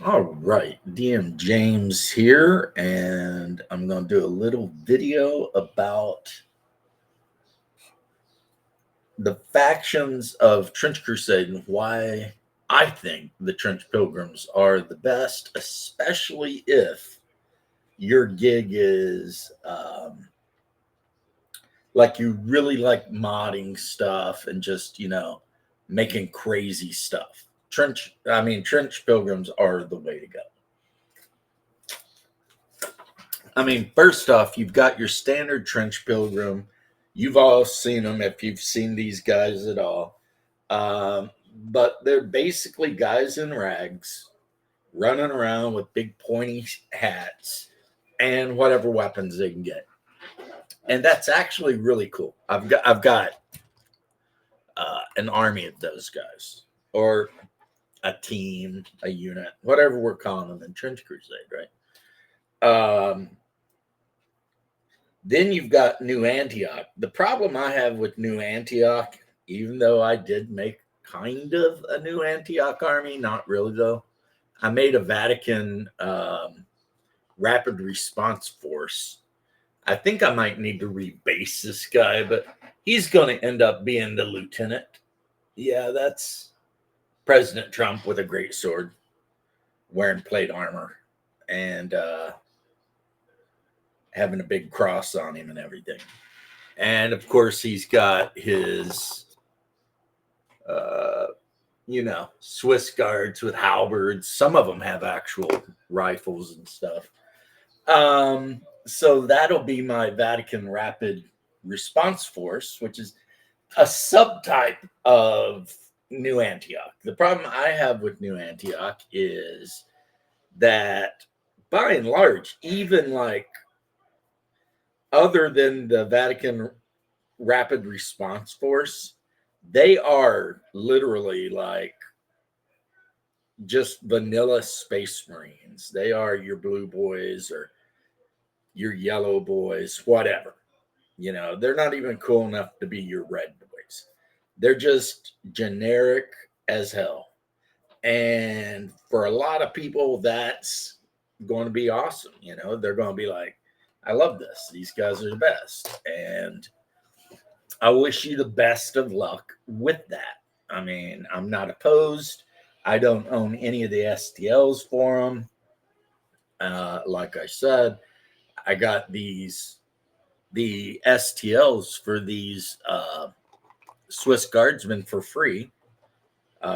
All right, DM James here, and I'm going to do a little video about the factions of Trench Crusade and why I think the Trench Pilgrims are the best, especially if your gig is like you really like modding stuff and just, making crazy stuff. Trench Pilgrims are the way to go. First off, you've got your standard trench pilgrim. You've all seen them if you've seen these guys at all. But they're basically guys in rags running around with big pointy hats and whatever weapons they can get. And that's actually really cool. I've got an army of those guys, or a team, a unit, whatever we're calling them in Trench Crusade, right? Then you've got New Antioch. The problem I have with New Antioch, even though I did make kind of a New Antioch army, not really though, I made a Vatican rapid response force. I think I might need to rebase this guy, but he's going to end up being the lieutenant. Yeah, that's President Trump with a great sword, wearing plate armor, and having a big cross on him and everything. And of course, he's got his, uh, Swiss guards with halberds. Some of them have actual rifles and stuff. So that'll be my Vatican Rapid Response Force, which is a subtype of New Antioch. The problem I have with New Antioch is that, by and large, even like other than the Vatican Rapid Response Force, they are literally like just vanilla space marines. They are your blue boys or your yellow boys, whatever. They're not even cool enough to be your red boys. They're just generic as hell. And for a lot of people, that's going to be awesome. They're going to be like, I love this. These guys are the best. And I wish you the best of luck with that. I'm not opposed. I don't own any of the STLs for them. Like I said, I got the STLs for these Swiss Guardsmen for free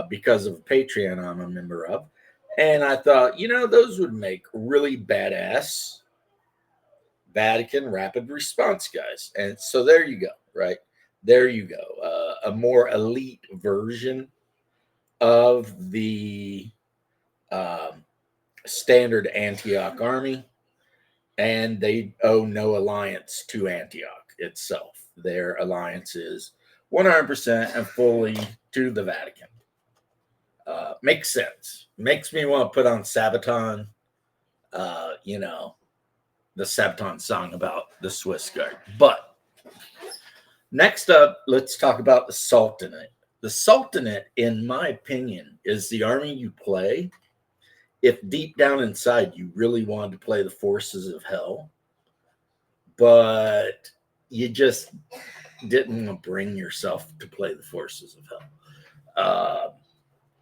because of a Patreon I'm a member of. And I thought, those would make really badass Vatican rapid response guys. And so there you go, right? There you go. A more elite version of the um, standard Antioch army. And they owe no alliance to Antioch itself. Their alliance is 100% and fully to the Vatican. Makes sense. Makes me want to put on Sabaton, the Sabaton song about the Swiss Guard. But next up, let's talk about the Sultanate. The Sultanate, in my opinion, is the army you play if deep down inside you really wanted to play the forces of hell, but you just didn't want to bring yourself to play the forces of hell.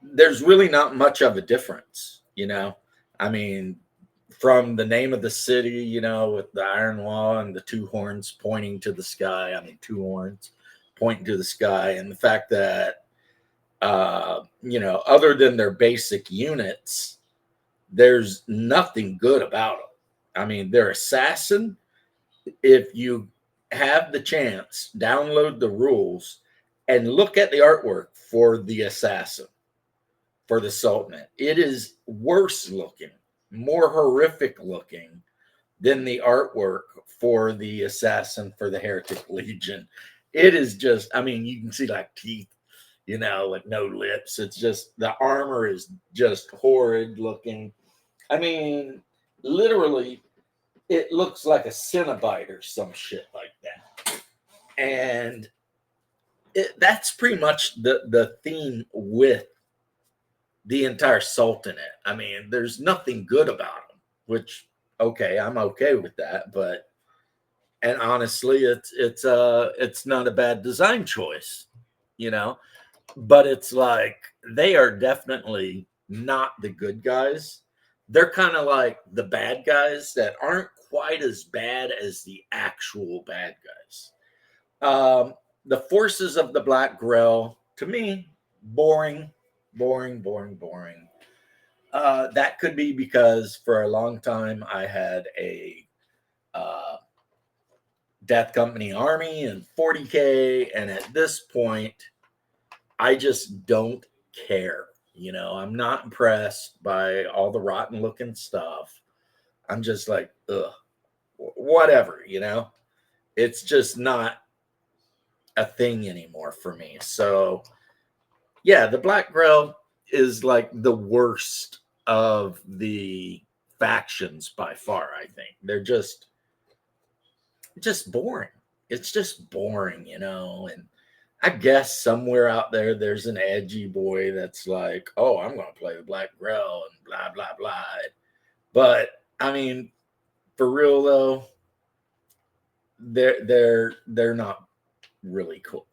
There's really not much of a difference. I mean, from the name of the city, with the iron wall and the two horns pointing to the sky. Two horns pointing to the sky, and the fact that, other than their basic units, there's nothing good about them. They're assassin. If you have the chance, download the rules and look at the artwork for the assassin, for the Sultanate. It is worse looking, more horrific looking than the artwork for the assassin for the Heretic Legion. It is just, you can see like teeth, with no lips. It's just, the armor is just horrid looking. Literally, it looks like a Cenobite or some shit like that. And that's pretty much the theme with the entire Sultanate. I mean, there's nothing good about them, which okay, I'm okay with that, but and honestly, it's not a bad design choice, you know. But it's like they are definitely not the good guys. They're kind of like the bad guys that aren't quite as bad as the actual bad guys. The forces of the Black Grail, to me, boring, boring. That could be because for a long time I had a uh, Death Company army and 40K, and at this point, I just don't care. You know, I'm not impressed by all the rotten looking stuff. I'm just like, ugh, whatever, you know? It's just not a thing anymore for me. So, yeah, the Black Grail is like the worst of the factions by far, I think. They're just boring. It's just boring, you know, and I guess somewhere out there, there's an edgy boy that's like, "Oh, I'm going to play the Black Grail and blah blah blah." But I mean, for real though, they're not really cool.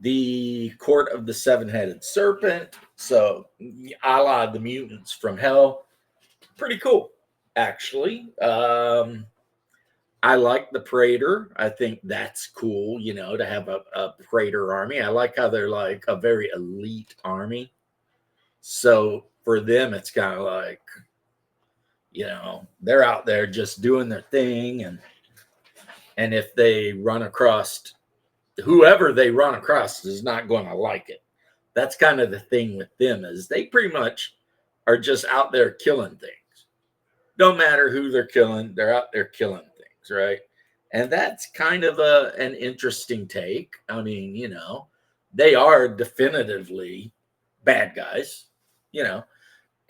The Court of the Seven-Headed Serpent, so a la the mutants from Hell, pretty cool actually. I like the Praetor. I think that's cool, you know, to have a Praetor army. I like how they're like a very elite army. So for them, it's kind of like, you know, they're out there just doing their thing, and if they run across whoever they run across is not going to like it. That's kind of the thing with them is they pretty much are just out there killing things. Don't matter who they're killing, they're out there killing things, right? And that's kind of an interesting take. I mean, you know, they are definitively bad guys, you know.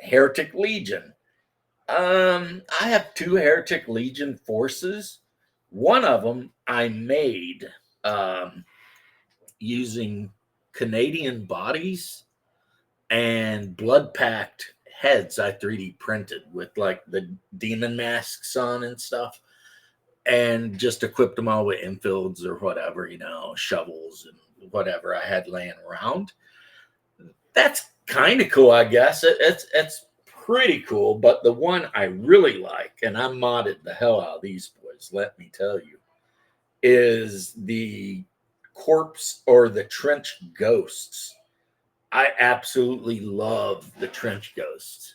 Heretic Legion. I have two Heretic Legion forces. One of them I made using Canadian bodies and blood packed heads I 3D printed with like the demon masks on and stuff, and just equipped them all with infields or whatever, you know, shovels and whatever I had laying around. That's kind of cool, I guess. It's pretty cool, but the one I really like, and I modded the hell out of these boys, let me tell you, is the corpse or the trench ghosts. I absolutely love the trench ghosts.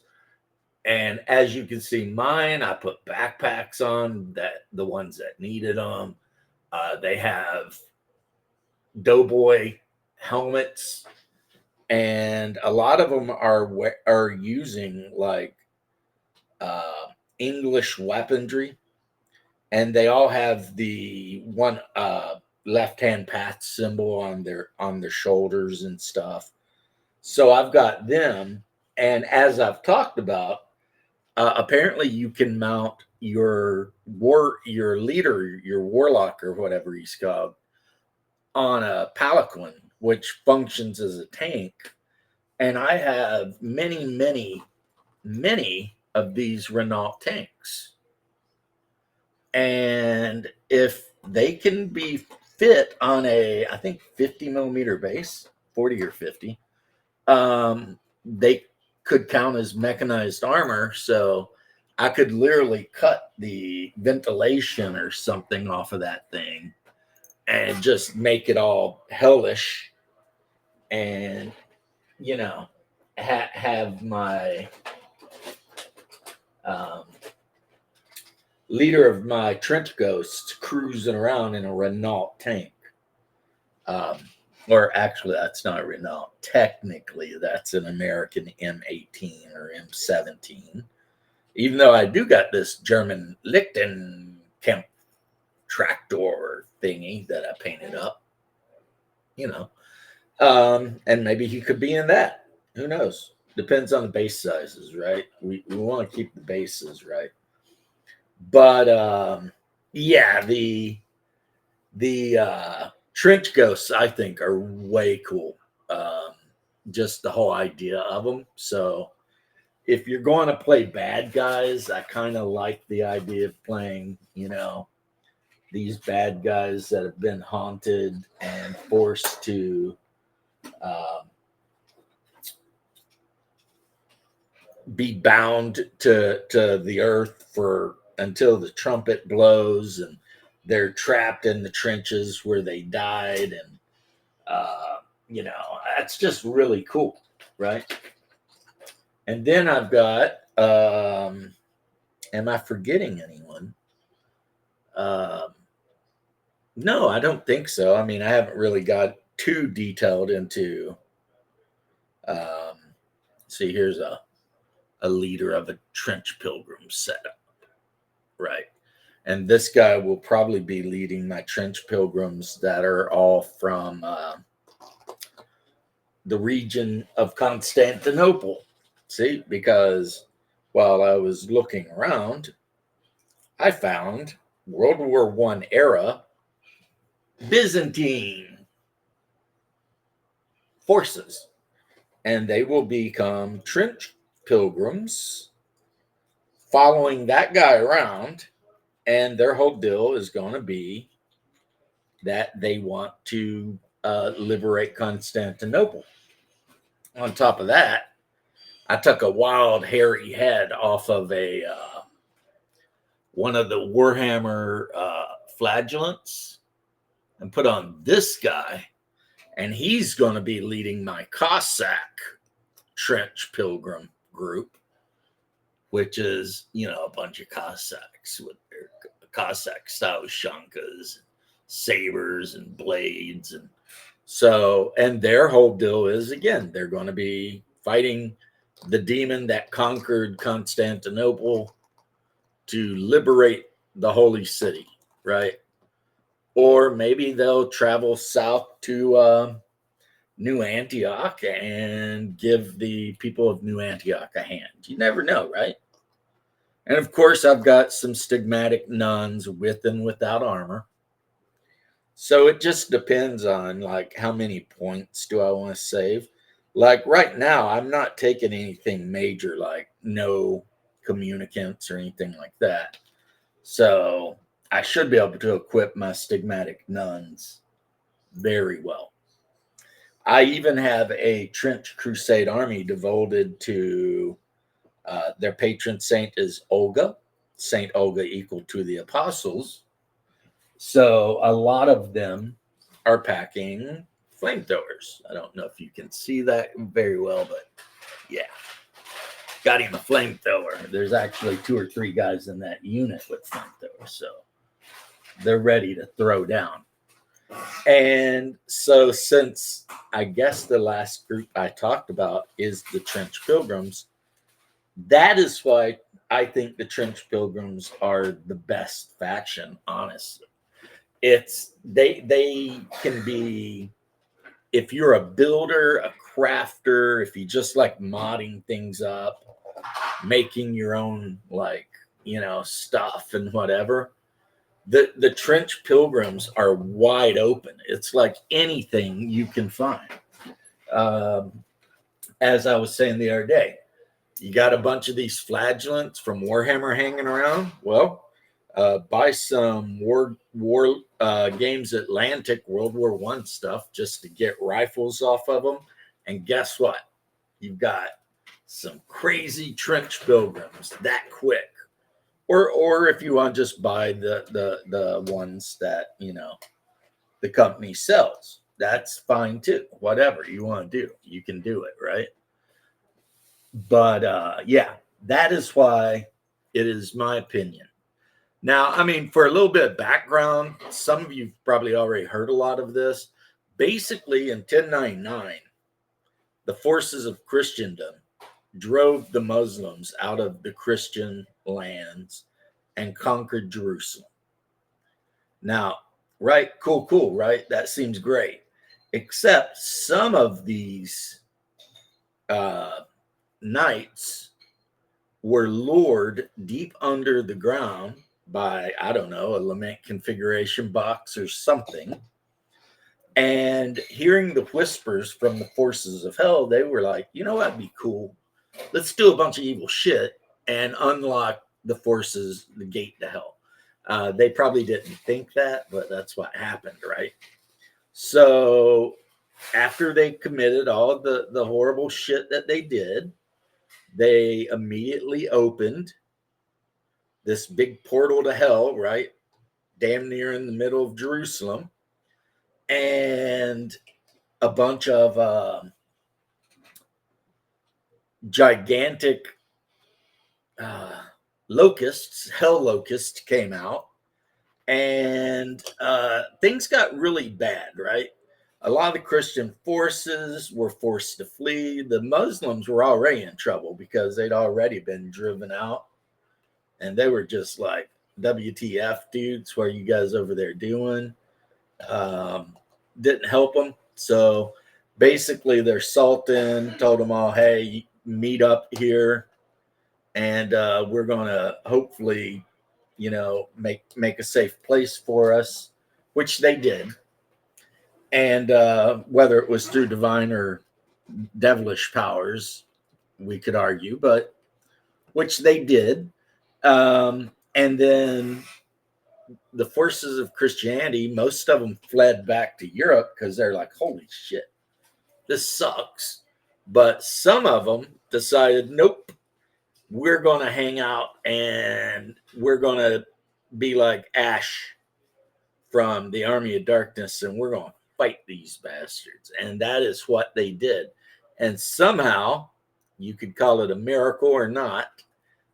And as you can see, mine, I put backpacks on that the ones that needed them. They have doughboy helmets, and a lot of them are using like uh, English weaponry, and they all have the one left hand path symbol on their shoulders and stuff. So I've got them, and as I've talked about, apparently you can mount your leader, your warlock or whatever he's called, on a palanquin, which functions as a tank. And I have many of these Renault tanks. And if they can be fit on a, I think 50 millimeter base, 40 or 50, they could count as mechanized armor. So I could literally cut the ventilation or something off of that thing and just make it all hellish, and you know, have my um, leader of my trench ghosts cruising around in a Renault tank. Um, or actually, that's not a Renault. Technically, that's an American M18 or M17. Even though I do got this German Lichtenkamp tractor thingy that I painted up, you know. And maybe he could be in that. Who knows? Depends on the base sizes, right? We want to keep the bases right. But yeah, the trench ghosts I think are way cool. just the whole idea of them. So if you're going to play bad guys, I kind of like the idea of playing, these bad guys that have been haunted and forced to um, be bound to the earth for until the trumpet blows, and they're trapped in the trenches where they died, and that's just really cool, right? And then I've got am I forgetting anyone? No, I don't think so. I mean, I haven't really got too detailed into um, see, here's a leader of a trench pilgrim setup, right? And this guy will probably be leading my trench pilgrims that are all from the region of Constantinople. See, because while I was looking around, I found World War One era Byzantine forces, and they will become trench pilgrims following that guy around, and their whole deal is going to be that they want to liberate Constantinople. On top of that, I took a wild hairy head off of a one of the Warhammer flagellants and put on this guy, and he's going to be leading my Cossack trench pilgrim group, which is, a bunch of Cossacks with their Cossack style shankas, sabers, and blades. And so, and their whole deal is, again, they're going to be fighting the demon that conquered Constantinople to liberate the holy city, right? Or maybe they'll travel south to New Antioch and give the people of New Antioch a hand. You never know, right? And of course, I've got some stigmatic nuns with and without armor. So it just depends on like how many points do I want to save. Like right now, I'm not taking anything major like no communicants or anything like that. So I should be able to equip my stigmatic nuns very well. I even have a Trench Crusade army devoted to their patron saint is Olga, Saint Olga equal to the apostles. So a lot of them are packing flamethrowers. I don't know if you can see that very well, but yeah, got him a flamethrower. There's actually 2 or 3 guys in that unit with flamethrowers, so they're ready to throw down. And so, since I guess the last group I talked about is the Trench Pilgrims, that is why I think the Trench Pilgrims are the best faction, honestly. It's they can be, if you're a builder, a crafter, if you just like modding things up, making your own stuff and whatever, the Trench Pilgrims are wide open. It's like anything you can find. As I was saying the other day, you got a bunch of these flagellants from Warhammer hanging around. Well, buy some War Games Atlantic World War One stuff just to get rifles off of them, and guess what? You've got some crazy Trench Pilgrims that quick. Or if you want to just buy the ones that the company sells, that's fine too. Whatever you want to do, you can do it, right? But yeah, that is why it is my opinion. Now, I mean, for a little bit of background, some of you've probably already heard a lot of this. Basically, in 1099, the forces of Christendom drove the Muslims out of the Christian lands and conquered Jerusalem. Now, right, cool, right? That seems great. Except some of these knights were lured deep under the ground by, I don't know, a lament configuration box or something. And hearing the whispers from the forces of hell, they were like, you know, that'd be cool. Let's do a bunch of evil shit and unlock the forces, the gate to hell. They probably didn't think that, but that's what happened, right? So after they committed all of the horrible shit that they did, they immediately opened this big portal to hell, right? Damn near in the middle of Jerusalem. And a bunch of gigantic uh, locusts, hell locusts, came out, and things got really bad, right? A lot of the Christian forces were forced to flee. The Muslims were already in trouble because they'd already been driven out, and they were just like, WTF, dudes, what are you guys over there doing? Um, didn't help them. So basically, their sultan told them all, hey, meet up here, and we're going to hopefully, make a safe place for us, which they did. And whether it was through divine or devilish powers, we could argue, but which they did. And then the forces of Christianity, most of them fled back to Europe because they're like, holy shit, this sucks. But some of them decided, nope, we're going to hang out and we're going to be like Ash from the Army of Darkness and we're going to fight these bastards. And that is what they did. And somehow, you could call it a miracle or not,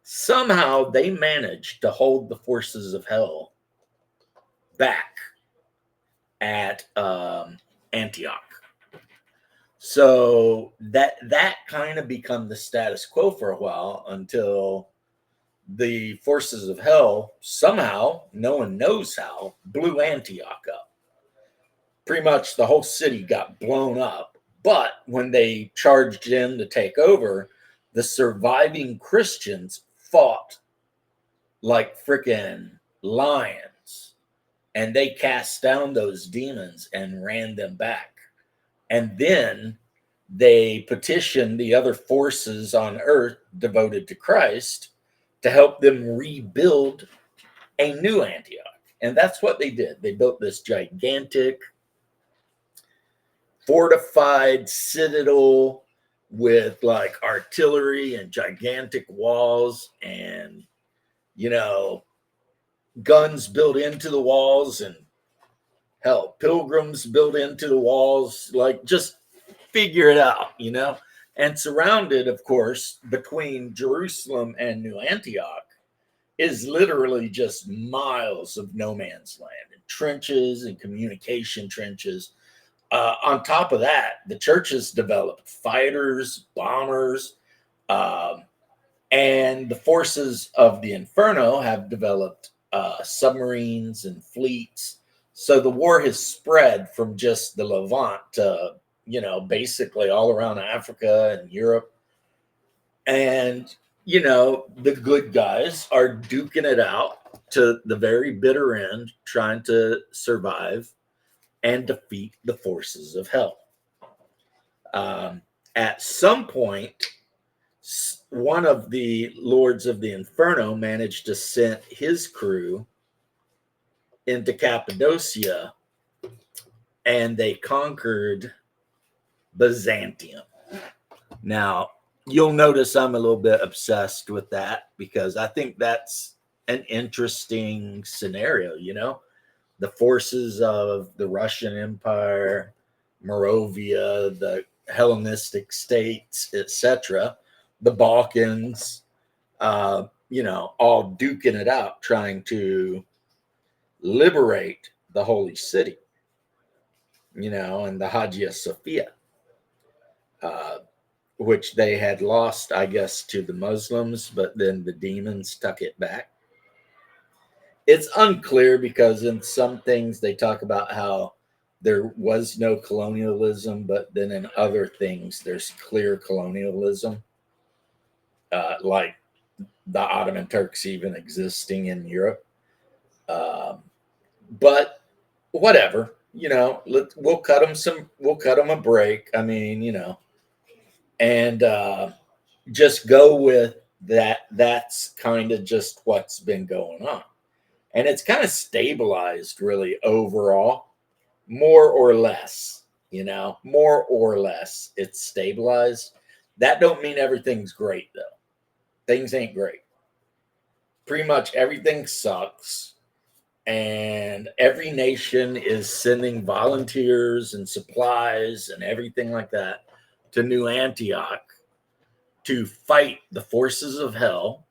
somehow they managed to hold the forces of hell back at Antioch. So that kind of become the status quo for a while until the forces of hell somehow, no one knows how, blew Antioch up. Pretty much the whole city got blown up. But when they charged in to take over, the surviving Christians fought like freaking lions, and they cast down those demons and ran them back. And then they petitioned the other forces on earth devoted to Christ to help them rebuild a new Antioch. And that's what they did. They built this gigantic fortified citadel with like artillery and gigantic walls and, guns built into the walls and hell, pilgrims built into the walls. Like, just figure it out. And surrounded, of course, between Jerusalem and New Antioch is literally just miles of no man's land and trenches and communication trenches. On top of that, the churches developed fighters, bombers, um, and the forces of the Inferno have developed submarines and fleets. So the war has spread from just the Levant to, basically all around Africa and Europe. And, the good guys are duking it out to the very bitter end, trying to survive and defeat the forces of hell. Um, at some point, one of the lords of the Inferno managed to send his crew into Cappadocia and they conquered Byzantium. Now, you'll notice I'm a little bit obsessed with that because I think that's an interesting scenario, the forces of the Russian Empire, Moravia, the Hellenistic states, etc., the Balkans, all duking it out, trying to liberate the holy city, and the Hagia Sophia, uh, which they had lost, I guess, to the Muslims, but then the demons took it back. It's unclear because in some things they talk about how there was no colonialism, but then in other things there's clear colonialism, like the Ottoman Turks even existing in Europe. But whatever, we'll cut them a break. I mean, and just go with that. That's kind of just what's been going on. And it's kind of stabilized really overall, more or less, more or less. It's stabilized. That don't mean everything's great though. Things ain't great. Pretty much everything sucks. And every nation is sending volunteers and supplies and everything like that to New Antioch to fight the forces of hell.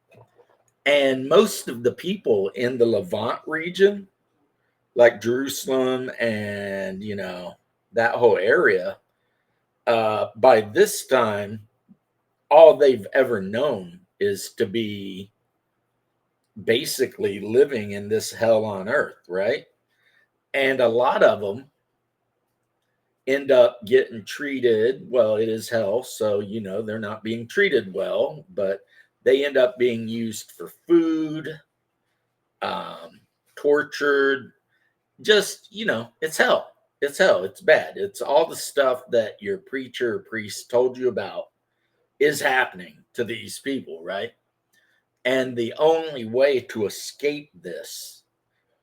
And most of the people in the Levant region, like Jerusalem and, that whole area, by this time, all they've ever known is to be basically living in this hell on earth, right? And a lot of them end up getting treated, well, it is hell, so they're not being treated well, but they end up being used for food, tortured. Just, it's hell. It's hell. It's bad. It's all the stuff that your preacher or priest told you about is happening to these people, right? And the only way to escape this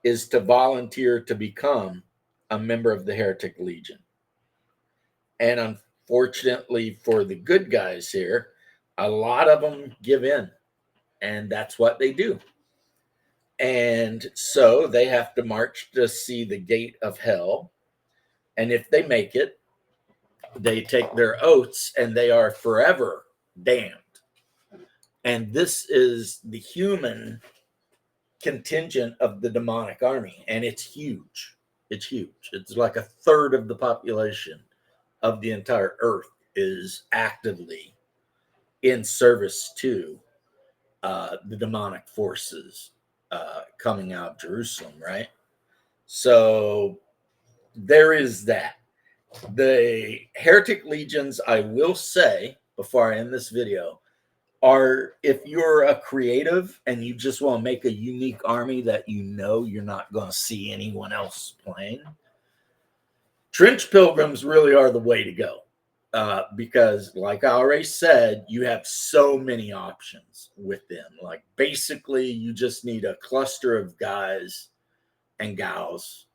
is to volunteer to become a member of the Heretic Legion. And unfortunately for the good guys here, a lot of them give in, and that's what they do. And so they have to march to see the gate of hell. And if they make it, they take their oaths and they are forever damned. And this is the human contingent of the demonic army. And it's huge. It's huge. It's like a third of the population of the entire earth is actively in service to the demonic forces coming out of Jerusalem, right? So there is that. The heretic legions, I will say, before I end this video, are if you're a creative and you just want to make a unique army that you're not going to see anyone else playing, Trench Pilgrims really are the way to go. Because like I already said, you have so many options with them. Like basically you just need a cluster of guys and gals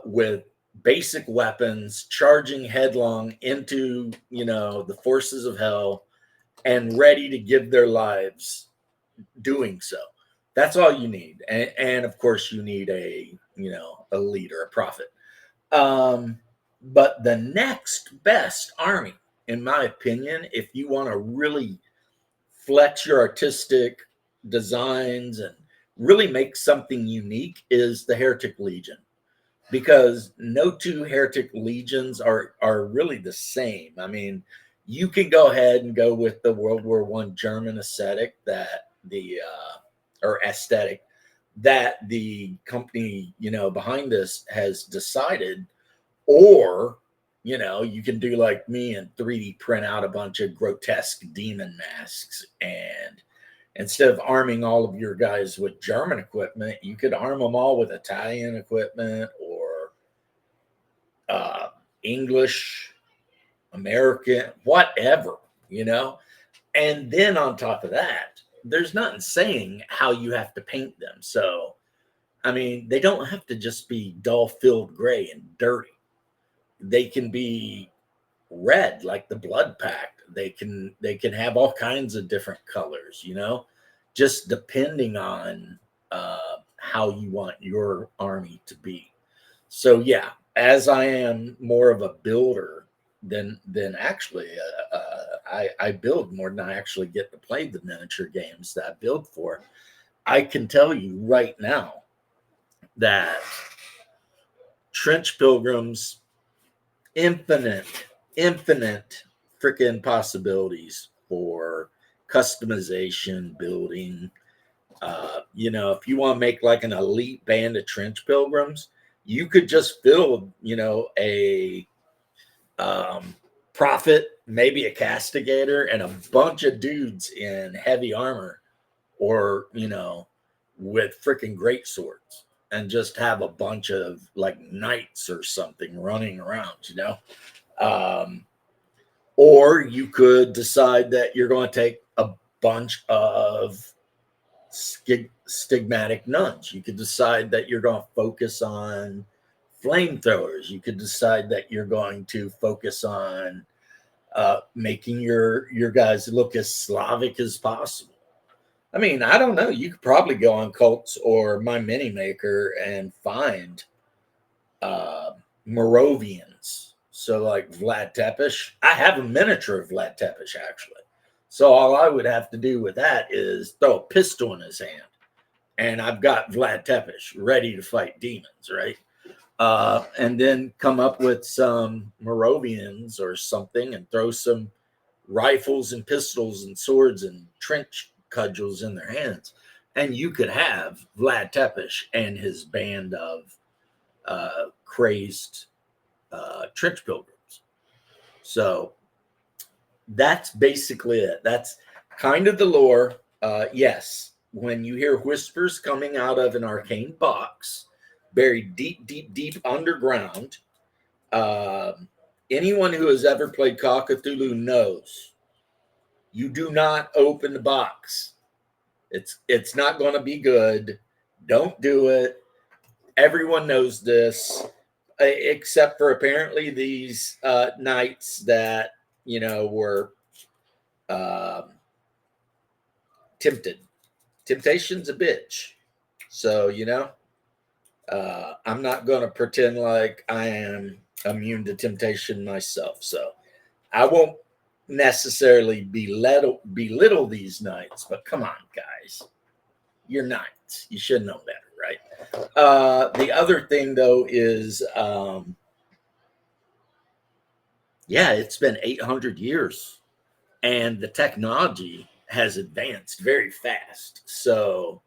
with basic weapons, charging headlong into, the forces of hell and ready to give their lives doing so. That's all you need. And of course you need a leader, a prophet. But the next best army, in my opinion, if you want to really flex your artistic designs and really make something unique, is the Heretic Legion. Because no two Heretic Legions are really the same. I mean, you can go ahead and go with the World War I German aesthetic that the company, behind this has decided. Or, you can do like me and 3D print out a bunch of grotesque demon masks. And instead of arming all of your guys with German equipment, you could arm them all with Italian equipment or English, American, whatever, And then on top of that, there's nothing saying how you have to paint them. So, I mean, they don't have to just be dull filled gray and dirty. They can be red like the Blood Pact. They can have all kinds of different colors, just depending on how you want your army to be. So yeah, as I am more of a builder than actually I build more than I actually get to play the miniature games that I build for. I can tell you right now that Trench Pilgrims, infinite freaking possibilities for customization, building. If you want to make like an elite band of Trench Pilgrims, you could just build, a prophet, maybe a castigator, and a bunch of dudes in heavy armor, or with freaking great swords. and just have a bunch of like knights or something running around, Um, or you could decide that you're going to take a bunch of stigmatic nuns. You could decide that you're going to focus on flamethrowers. You could decide that you're going to focus on making your guys look as Slavic as possible. I mean, I don't know. You could probably go on Cults or My Mini Maker and find uh, Moravians. So, like Vlad Tepes, I have a miniature of Vlad Tepes actually. So, all I would have to do with that is throw a pistol in his hand, and I've got Vlad Tepes ready to fight demons, right? And then come up with some Moravians or something and throw some rifles and pistols and swords and trench cudgels in their hands. And you could have Vlad Tepes and his band of crazed trench pilgrims. So that's basically it. That's kind of the lore. Yes, when you hear whispers coming out of an arcane box buried deep, deep, deep underground, uh, anyone who has ever played Call of Cthulhu knows you do not open the box. It's not going to be good. Don't do it. Everyone knows this, except for apparently these knights that were tempted. Temptation's a bitch. So I'm not going to pretend like I am immune to temptation myself. So I won't necessarily belittle these knights, but come on, guys. You're knights. You should know better, right? The other thing, though, is it's been 800 years, and the technology has advanced very fast. So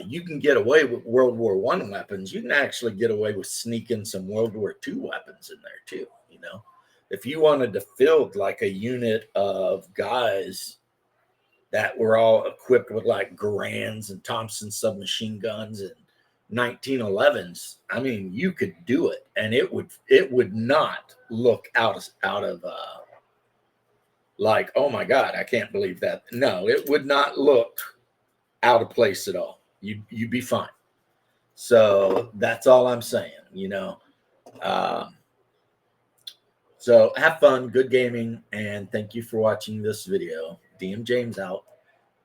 you can get away with World War I weapons. You can actually get away with sneaking some World War II weapons in there too. If you wanted to field like a unit of guys that were all equipped with like Garands and Thompson submachine guns and 1911s, I mean, you could do it, and it would not look out of like, oh my God, I can't believe that. No, it would not look out of place at all. You'd be fine. So that's all I'm saying. So have fun, good gaming, and thank you for watching this video. DM James out,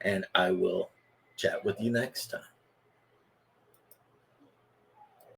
and I will chat with you next time.